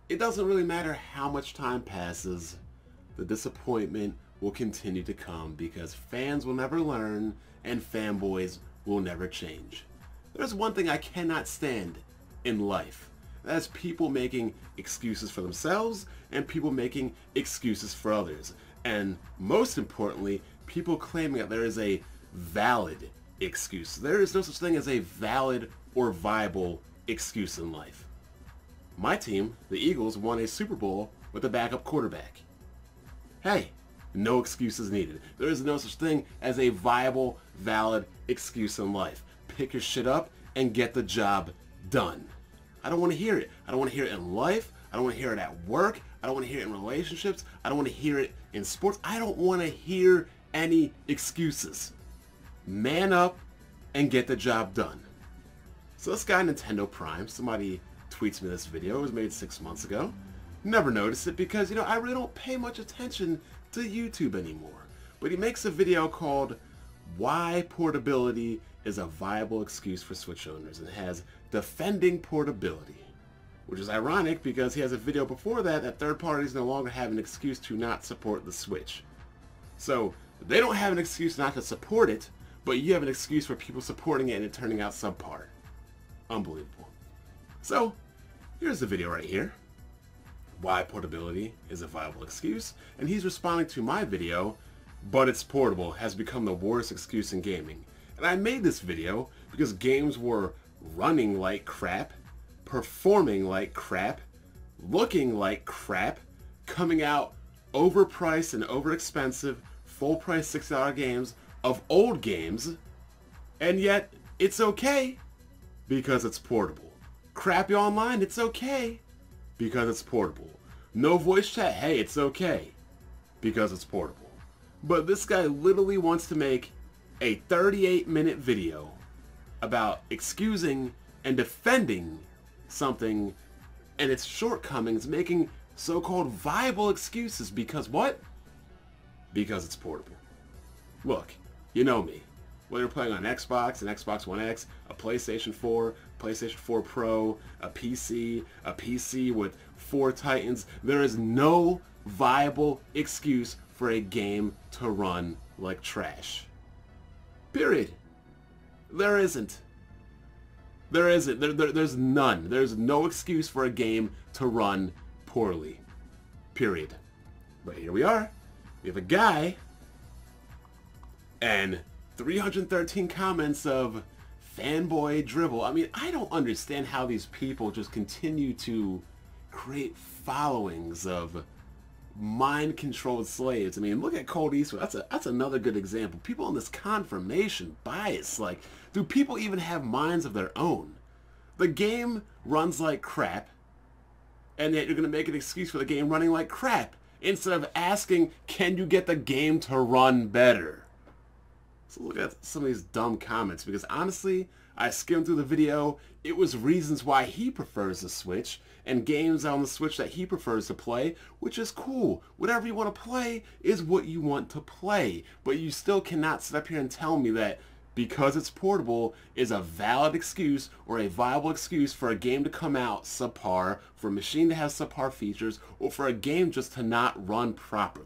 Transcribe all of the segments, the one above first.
It doesn't really matter how much time passes, the disappointment will continue to come because fans will never learn and fanboys will never change. There's one thing I cannot stand in life. That's people making excuses for themselves and people making excuses for others. And most importantly, people claiming that there is a valid excuse. There is no such thing as a valid or viable excuse in life. My team, the Eagles, won a Super Bowl with a backup quarterback. Hey, no excuses needed. There is no such thing as a viable, valid excuse in life. Pick your shit up and get the job done. I don't want to hear it. I don't want to hear it in life. I don't want to hear it at work. I don't want to hear it in relationships. I don't want to hear it in sports. I don't want to hear any excuses. Man up and get the job done. So this guy, Nintendo Prime, somebody tweets me this video. It was made 6 months ago. Never noticed it because, I really don't pay much attention to YouTube anymore. But he makes a video called Why Portability is a Viable Excuse for Switch Owners and has Defending Portability. Which is ironic because he has a video before that third parties no longer have an excuse to not support the Switch. So they don't have an excuse not to support it, but you have an excuse for people supporting it and it turning out subpar. Unbelievable. So here's the video right here. Why portability is a viable excuse. And he's responding to my video, but it's portable has become the worst excuse in gaming. And I made this video because games were running like crap, performing like crap, looking like crap, coming out overpriced and overexpensive, full price $60 games of old games, and yet it's okay because it's portable. Crappy online, it's okay because it's portable. No voice chat, hey, it's okay because it's portable. But this guy literally wants to make a 38-minute video about excusing and defending something and its shortcomings, making so-called viable excuses because what? Because it's portable. Look, you know me. Whether you're playing on Xbox, an Xbox One X, a PlayStation 4, PlayStation 4 Pro, a PC with 4 Titans, there is no viable excuse for a game to run like trash. Period. There isn't. There isn't. There's none. There's no excuse for a game to run poorly. Period. But here we are. We have a guy and 313 comments of fanboy drivel. I mean, I don't understand how these people just continue to create followings of mind-controlled slaves. I mean, look at Cold Eastwood. That's another good example. People on this confirmation bias. Like, do people even have minds of their own? The game runs like crap, and yet you're going to make an excuse for the game running like crap instead of asking, can you get the game to run better? So look at some of these dumb comments because honestly, I skimmed through the video. It was reasons why he prefers the Switch and games on the Switch that he prefers to play, which is cool. Whatever you want to play is what you want to play. But you still cannot sit up here and tell me that because it's portable is a valid excuse or a viable excuse for a game to come out subpar, for a machine to have subpar features, or for a game just to not run properly.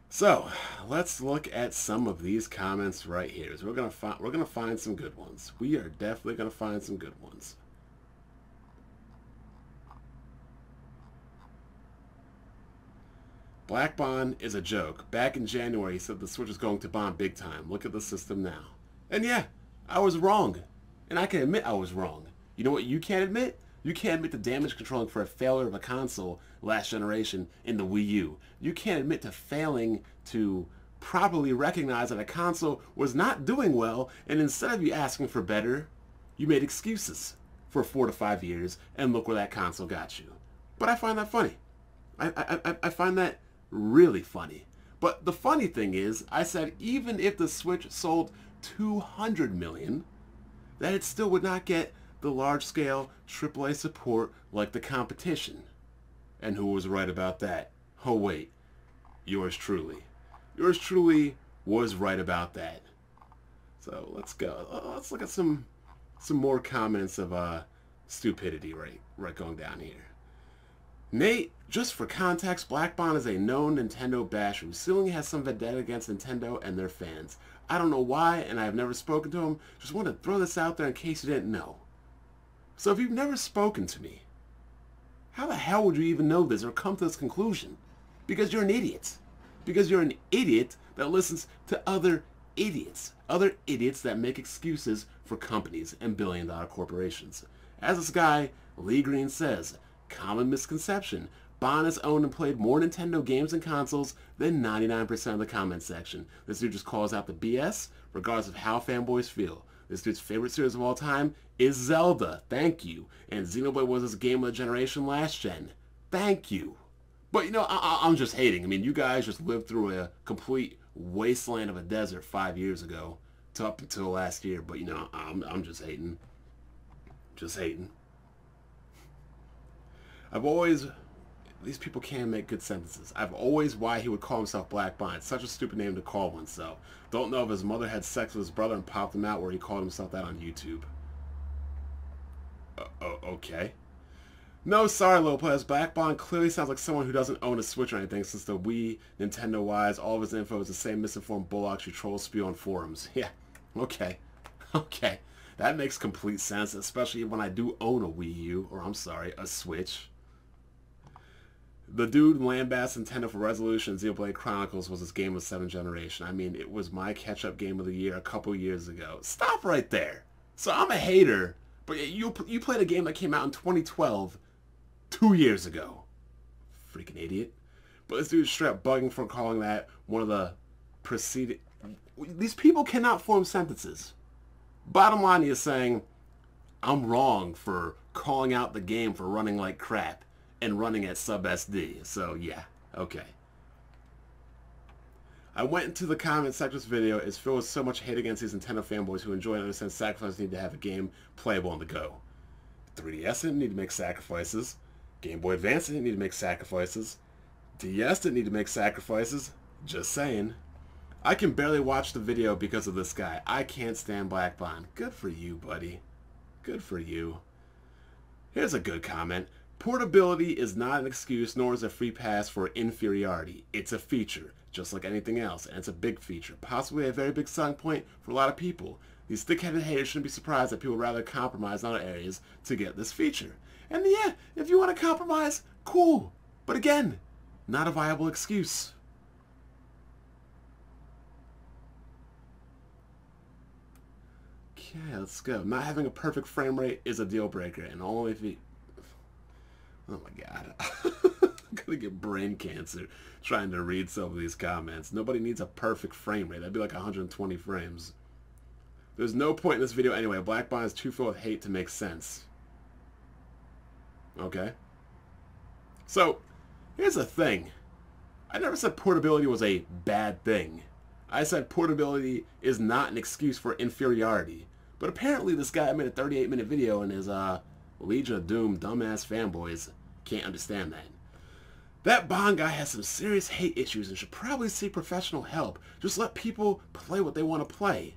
So let's look at some of these comments right here. So we're gonna find some good ones. We are definitely gonna find some good ones. Black Bond is a joke. Back in January, he said the Switch is going to bomb big time. Look at the system now. And yeah, I was wrong. And I can admit I was wrong. You know what you can't admit? You can't admit to damage controlling for a failure of a console last generation in the Wii U. You can't admit to failing to properly recognize that a console was not doing well, and instead of you asking for better, you made excuses for 4 to 5 years, and look where that console got you. But I find that funny. I find that really funny. But the funny thing is, I said even if the Switch sold 200 million, that it still would not get the large-scale AAA support like the competition. And who was right about that? Oh wait, yours truly. Yours truly was right about that. So let's go. Let's look at some more comments of stupidity right going down here. Nate, just for context, Blackbond is a known Nintendo basher who seemingly has some vendetta against Nintendo and their fans. I don't know why, and I have never spoken to him. Just wanted to throw this out there in case you didn't know. So if you've never spoken to me, how the hell would you even know this or come to this conclusion? Because you're an idiot. Because you're an idiot that listens to other idiots. Other idiots that make excuses for companies and billion-dollar corporations. As this guy, Lee Green, says, common misconception. Bond has owned and played more Nintendo games and consoles than 99% of the comment section. This dude just calls out the BS, regardless of how fanboys feel. This dude's favorite series of all time is Zelda. Thank you. And Xenoblade was his game of the generation last gen. Thank you. But, you know, I'm just hating. I mean, you guys just lived through a complete wasteland of a desert 5 years ago to up until last year. But, you know, I'm just hating. Just hating. I've always... These people can't make good sentences. I've always why he would call himself Black Bond. It's such a stupid name to call oneself. Don't know if his mother had sex with his brother and popped him out where he called himself that on YouTube. Okay. No, sorry, Lopez. Black Bond clearly sounds like someone who doesn't own a Switch or anything, since the Wii, Nintendo-wise, all of his info is the same misinformed bullocks you troll spew on forums. Yeah, okay. Okay. That makes complete sense, especially when I do own a Wii U, or I'm sorry, a Switch. The dude lambasted Nintendo for Resolution Xenoblade Chronicles was his game of 7th generation. I mean, it was my catch-up game of the year a couple years ago. Stop right there. So I'm a hater, but you played a game that came out in 2012, 2 years ago. Freaking idiot. But this dude's straight up bugging for calling that one of the preceding... These people cannot form sentences. Bottom line, he is saying, I'm wrong for calling out the game for running like crap and running at sub SD. So yeah, okay. I went into the comment section of this video. It's filled with so much hate against these Nintendo fanboys who enjoy and understand sacrifices need to have a game playable on the go. 3DS didn't need to make sacrifices. Game Boy Advance didn't need to make sacrifices. DS didn't need to make sacrifices. Just saying. I can barely watch the video because of this guy. I can't stand Black Bond. Good for you, buddy. Good for you. Here's a good comment. Portability is not an excuse, nor is a free pass for inferiority. It's a feature, just like anything else, and it's a big feature, possibly a very big selling point for a lot of people. These thick-headed haters shouldn't be surprised that people rather compromise in other areas to get this feature. And yeah, if you want to compromise, cool. But again, not a viable excuse. Okay, let's go. Not having a perfect frame rate is a deal breaker, and only if you... Oh my god. I'm gonna get brain cancer trying to read some of these comments. Nobody needs a perfect frame rate. That'd be like 120 frames. There's no point in this video anyway. Black Bond is too full of hate to make sense. Okay. So, here's the thing. I never said portability was a bad thing. I said portability is not an excuse for inferiority. But apparently this guy made a 38-minute video and his Legion of Doom dumbass fanboys can't understand that. That Bond guy has some serious hate issues and should probably seek professional help. Just let people play what they want to play.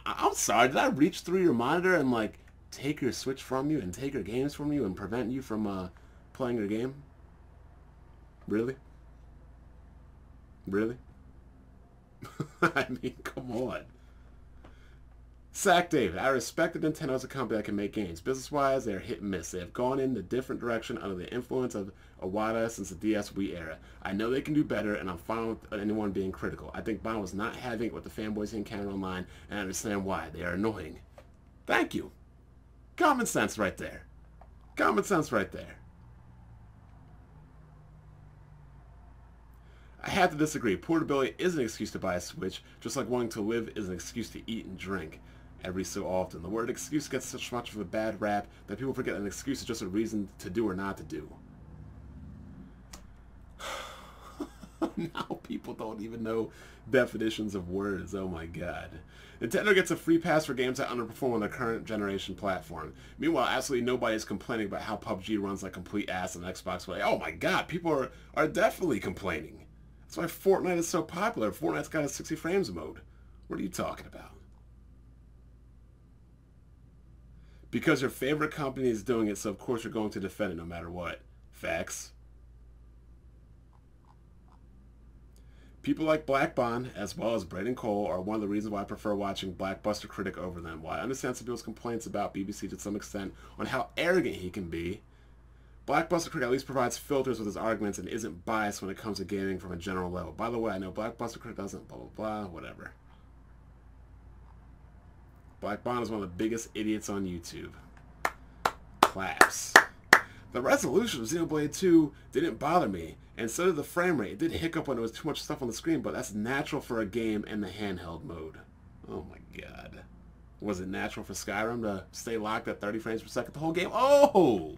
I'm sorry, did I reach through your monitor and like take your Switch from you and take your games from you and prevent you from playing your game? Really? Really? I mean, come on. Sack David, I respect that Nintendo as a company that can make games. Business-wise, they are hit and miss. They have gone in a different direction under the influence of Iwata since the DS Wii era. I know they can do better, and I'm fine with anyone being critical. I think Bond was not having it with the fanboys he encountered online, and I understand why. They are annoying. Thank you. Common sense right there. Common sense right there. I have to disagree. Portability is an excuse to buy a Switch, just like wanting to live is an excuse to eat and drink every so often. The word excuse gets such much of a bad rap that people forget an excuse is just a reason to do or not to do. Now people don't even know definitions of words. Oh my god. Nintendo gets a free pass for games that underperform on their current generation platform. Meanwhile, absolutely nobody is complaining about how PUBG runs like complete ass on Xbox One. Oh my god, people are definitely complaining. That's why Fortnite is so popular. Fortnite's got a 60 frames mode. What are you talking about? Because your favorite company is doing it, so of course you're going to defend it no matter what. Facts. People like Black Bond, as well as Braden Cole, are one of the reasons why I prefer watching Blackbuster Critic over them. While I understand some people's complaints about BBC to some extent on how arrogant he can be, Blackbuster Critic at least provides filters with his arguments and isn't biased when it comes to gaming from a general level. By the way, I know Blackbuster Critic doesn't blah blah blah, whatever. Black Bond is one of the biggest idiots on YouTube. Claps. The resolution of Xenoblade 2 didn't bother me, and so did the frame rate. It did hiccup when there was too much stuff on the screen, but that's natural for a game in the handheld mode. Oh my god. Was it natural for Skyrim to stay locked at 30 frames per second the whole game? Oh!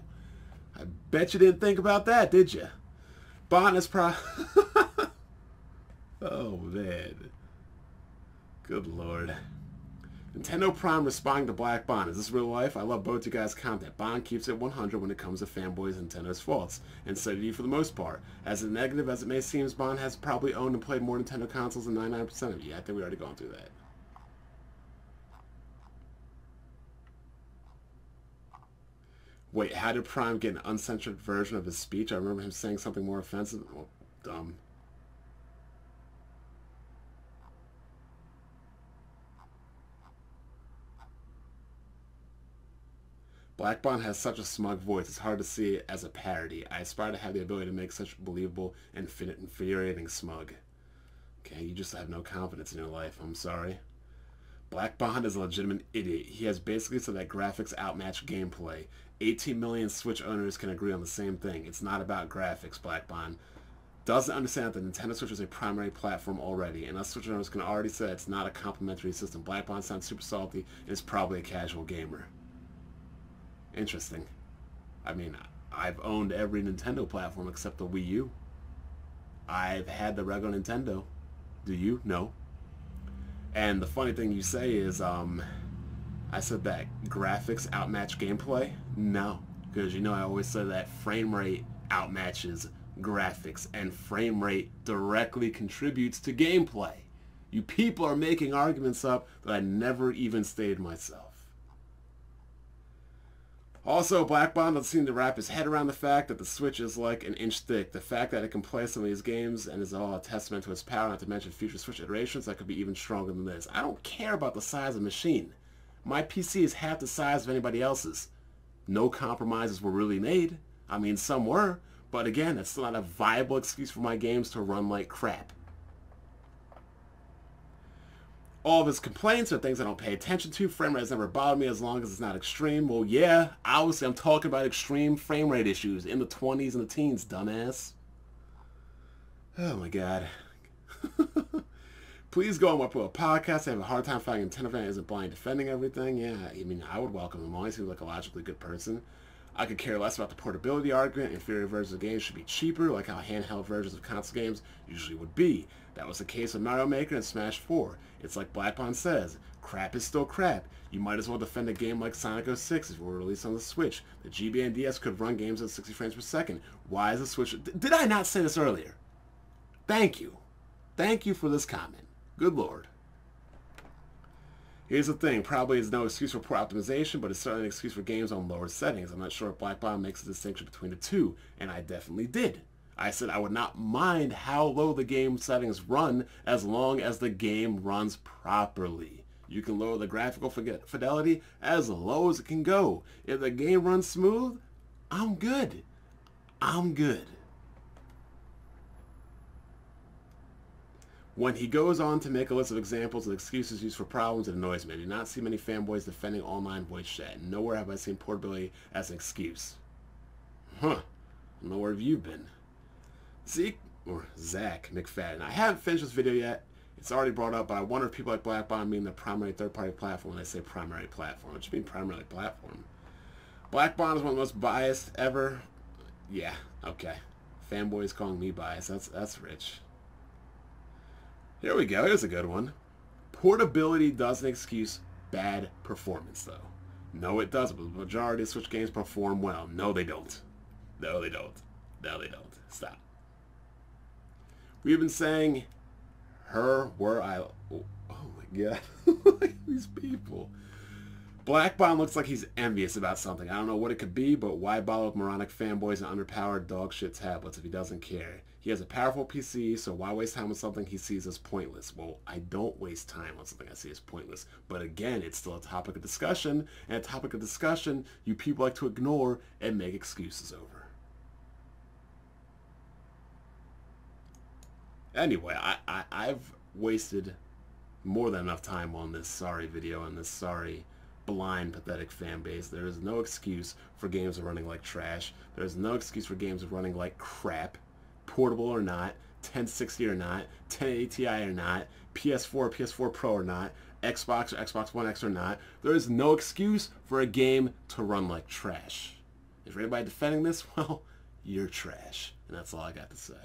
I bet you didn't think about that, did you? Bond is Oh man. Good lord. Nintendo Prime responding to Black Bond. Is this real life? I love both you guys' content. Bond keeps it 100 when it comes to fanboys and Nintendo's faults, and so do you for the most part. As negative as it may seem, Bond has probably owned and played more Nintendo consoles than 99% of you. I think we already gone through that. Wait, how did Prime get an uncensored version of his speech? I remember him saying something more offensive. Oh, dumb. Black Bond has such a smug voice, it's hard to see it as a parody. I aspire to have the ability to make such believable and infuriating smug. Okay, you just have no confidence in your life, I'm sorry. Black Bond is a legitimate idiot. He has basically said that graphics outmatch gameplay. 18 million Switch owners can agree on the same thing. It's not about graphics, Black Bond. Doesn't understand that the Nintendo Switch is a primary platform already, and us Switch owners can already say it's not a complementary system. Black Bond sounds super salty and is probably a casual gamer. Interesting. I mean, I've owned every Nintendo platform except the Wii U. I've had the regular Nintendo. Do you? No. And the funny thing you say is, I said that graphics outmatch gameplay? No. Because you know I always say that frame rate outmatches graphics, and frame rate directly contributes to gameplay. You people are making arguments up that I never even stated myself. Also, Black Bond doesn't seem to wrap his head around the fact that the Switch is like an inch thick. The fact that it can play some of these games and is all a testament to its power, not to mention future Switch iterations that could be even stronger than this. I don't care about the size of the machine. My PC is half the size of anybody else's. No compromises were really made. I mean, some were, but again, that's still not a viable excuse for my games to run like crap. All of his complaints are things I don't pay attention to. Frame rate has never bothered me as long as it's not extreme. Well, yeah, obviously I'm talking about extreme frame rate issues in the 20s and the teens, dumbass. Oh my god. Please go on my podcast. I have a hard time finding a Nintendo fan isn't blind defending everything. Yeah, I mean, I would welcome him on. He seems like a logically good person. I could care less about the portability argument. Inferior versions of games should be cheaper, like how handheld versions of console games usually would be. That was the case with Mario Maker and Smash 4. It's like Black Bond says, crap is still crap. You might as well defend a game like Sonic 06 if it were released on the Switch. The GBA and DS could run games at 60 frames per second. Why is the Switch... Did I not say this earlier? Thank you. Thank you for this comment. Good lord. Here's the thing, probably is no excuse for poor optimization, but it's certainly an excuse for games on lower settings. I'm not sure if Black Bond makes a distinction between the two, and I definitely did. I said I would not mind how low the game settings run as long as the game runs properly. You can lower the graphical fidelity as low as it can go. If the game runs smooth, I'm good. I'm good. When he goes on to make a list of examples of excuses used for problems, it annoys me. I do not see many fanboys defending online voice chat. Nowhere have I seen portability as an excuse. Huh. I don't know where have you been? Zeke, or Zach McFadden. I haven't finished this video yet. It's already brought up, but I wonder if people like Black Bond mean the primary third-party platform when they say primary platform. What do you mean primary platform? Black Bond is one of the most biased ever. Yeah, okay. Fanboys calling me biased. That's rich. Here we go. Here's a good one. Portability doesn't excuse bad performance, though. No, it doesn't. But the majority of Switch games perform well. No, they don't. No, they don't. No, they don't. Stop. We've been saying her, were I... Oh my god. Look at these people. Black Bond looks like he's envious about something. I don't know what it could be, but why bother with moronic fanboys and underpowered dogshit tablets if he doesn't care? He has a powerful PC, so why waste time on something he sees as pointless? Well, I don't waste time on something I see as pointless. But again, it's still a topic of discussion, and a topic of discussion you people like to ignore and make excuses over. Anyway, I've wasted more than enough time on this sorry video and this sorry, blind, pathetic fan base. There is no excuse for games running like trash. There is no excuse for games running like crap. Portable or not, 1060 or not, 1080 Ti or not, PS4 or PS4 Pro or not, Xbox or Xbox One X or not. There is no excuse for a game to run like trash. If you're anybody defending this, well, you're trash. And that's all I got to say.